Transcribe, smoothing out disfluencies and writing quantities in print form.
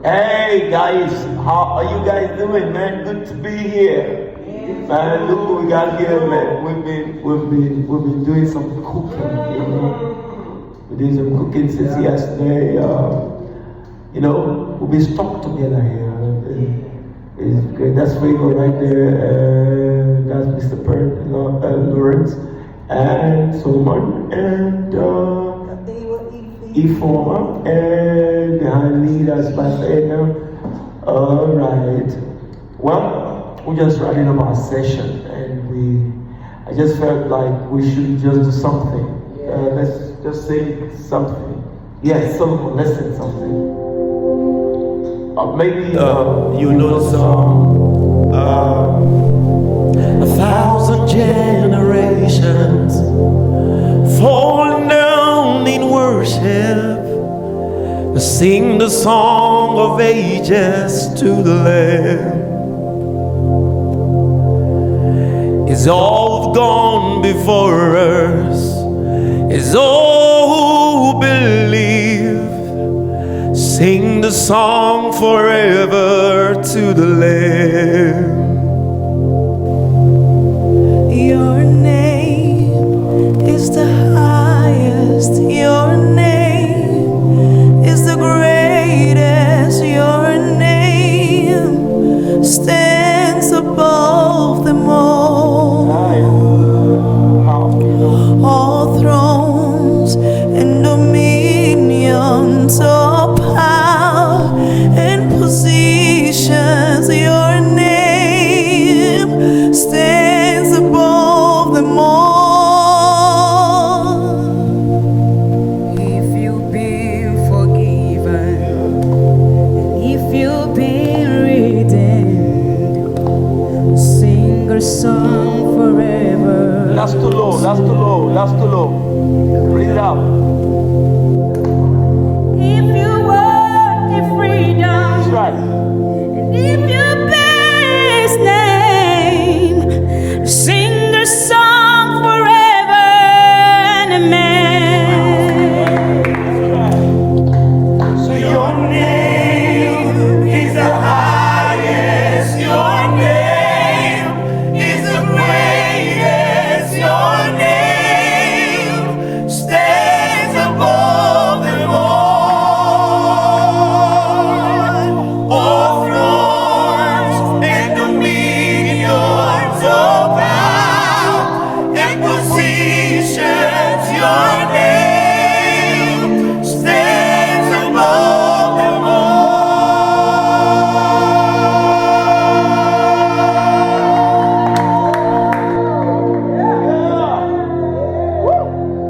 Hey guys, how are you guys doing, man? Good to be here. Man, look what we got here, man. We've been doing some cooking, you know. We did some cooking since yesterday. You know, we've been stuck together here. It's great. That's Fago right there. That's Mr. Lawrence and Solomon and Ifoma and behind me that's Pastor Edna. Alright. Well, we're just running up our session and I just felt like we should just do something. Let's just say something. Yes, Solomon, let's say something. Maybe you know the song. 1,000 generations falling down in worship, sing the song of ages to the Lamb. Is all gone before us, is all who believe. Sing the song forever to the Lamb. Your name is the highest. Your name is the greatest. Your name stands above them all. All thrones and dominions, all power and positions. Your name stands above them all. If you've been forgiven, if you've been redeemed, sing a song forever. that's too low. Bring it up.